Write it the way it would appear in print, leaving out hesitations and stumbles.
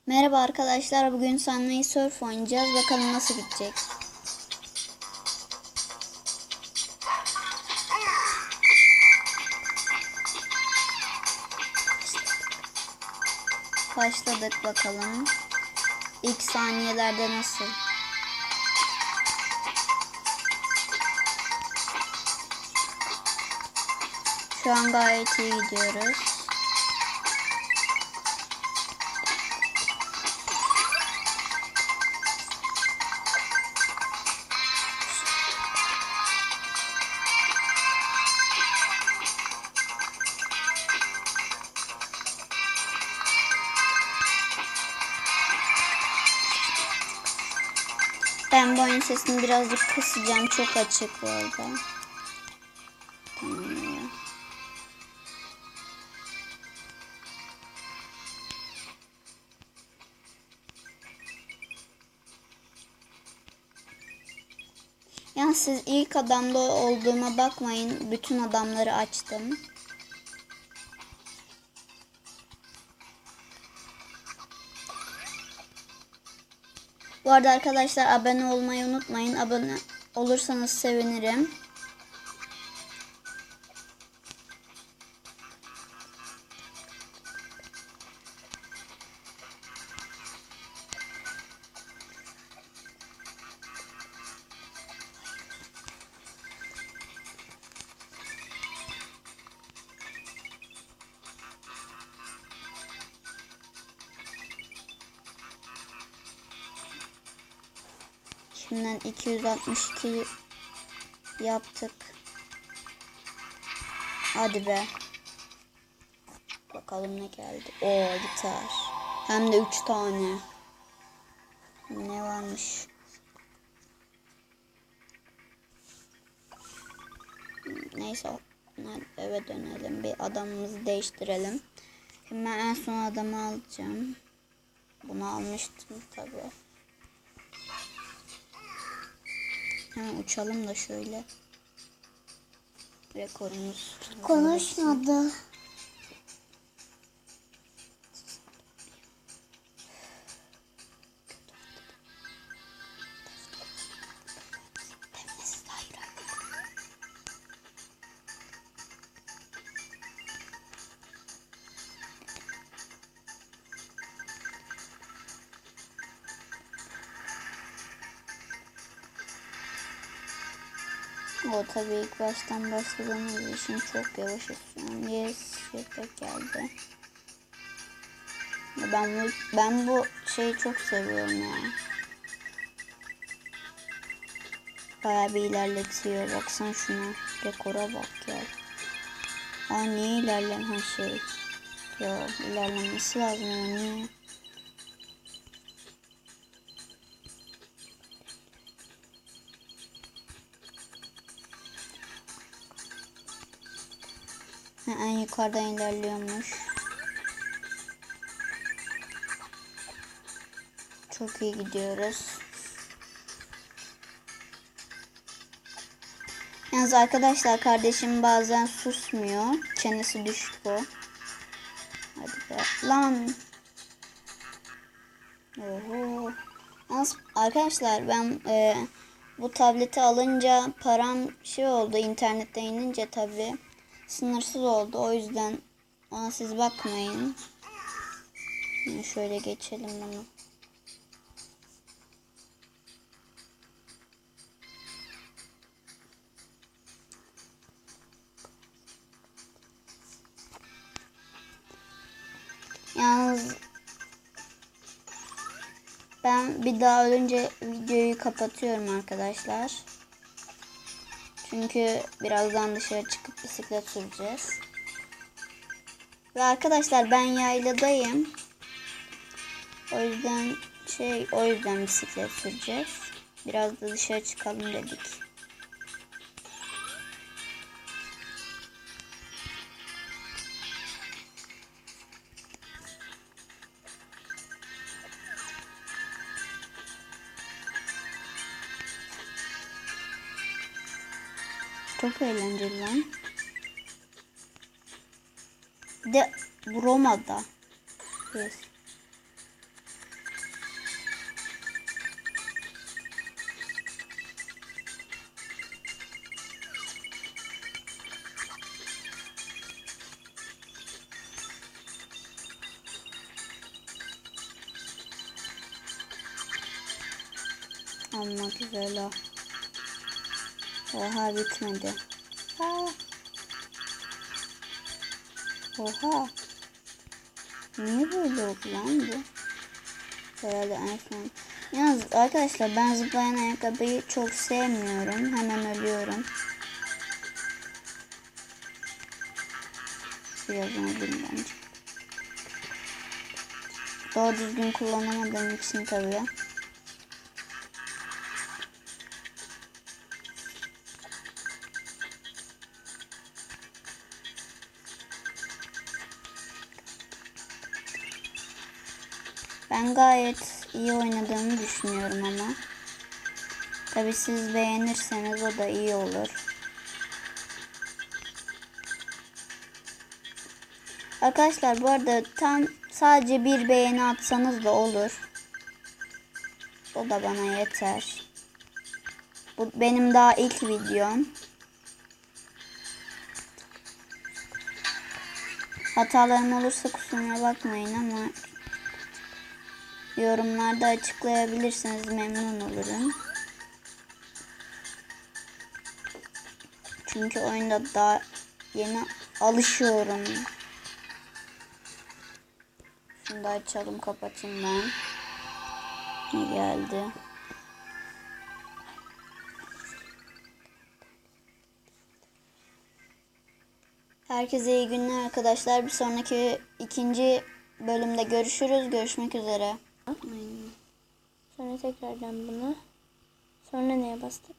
Merhaba arkadaşlar, bugün Sunway Surf oynayacağız. Bakalım nasıl gidecek. Başladık bakalım. İlk saniyelerde nasıl? Şu an gayet iyi gidiyoruz. Ben bu oyun sesini birazcık kısacağım. Çok açık bu arada. Tamam ya. Yani siz ilk adamda olduğuma bakmayın. Bütün adamları açtım. Bu arada arkadaşlar abone olmayı unutmayın. Abone olursanız sevinirim. Şimdiden 262 yaptık. Hadi be. Bakalım ne geldi. Oo, gitar. Hem de 3 tane. Ne varmış? Neyse. Eve dönelim. Bir adamımızı değiştirelim. Şimdi ben en son adamı alacağım. Bunu almıştım tabi. Hemen uçalım da şöyle. Rekorumuz. Konuşmadı. O tabii ilk baştan başladığımız için çok yavaşız şu an. Yes, şefek geldi. Ben bu şeyi çok seviyorum ya. Bayağı bir ilerletiyor. Baksana şuna. Rekora bak ya. Aa, niye ilerleme şey? Yo, ilerlemesi lazım ya, niye? En yukarıdan ilerliyormuş. Çok iyi gidiyoruz. Yalnız arkadaşlar kardeşim bazen susmuyor. Çenesi düşük o. Hadi be. Lan. Oho. Yalnız arkadaşlar ben bu tableti alınca param şey oldu. İnternetten inince tabii sınırsız oldu. O yüzden ona siz bakmayın. Şimdi şöyle geçelim bunu. Yalnız ben bir daha ölünce videoyu kapatıyorum arkadaşlar. Çünkü birazdan dışarı çıkıp bisiklet süreceğiz. Ve arkadaşlar ben yayladayım. O yüzden bisiklet süreceğiz. Biraz da dışarı çıkalım dedik. Çok eğlenceli lan. Bir de bu Roma'da. Yes. Ama güzel o. Oha bitmedi. Ha. Oha. Niye böyle oldu lan bu? Herhalde en son. Yalnız arkadaşlar ben zıplayan ayakkabıyı çok sevmiyorum. Hemen ölüyorum. Biraz öldüm bence. Doğru düzgün kullanamadığım için tabii. Ben gayet iyi oynadığımı düşünüyorum ama. Tabii siz beğenirseniz o da iyi olur. Arkadaşlar bu arada tam sadece bir beğeni atsanız da olur. O da bana yeter. Bu benim daha ilk videom. Hatalarım olursa kusuruma bakmayın ama yorumlarda açıklayabilirseniz memnun olurum. Çünkü oyunda daha yeni alışıyorum. Şunu da açalım, kapatayım ben. Ne geldi? Herkese iyi günler arkadaşlar. Bir sonraki ikinci bölümde görüşürüz. Görüşmek üzere. Sonra tekrardan bunu. Sonra neye bastık?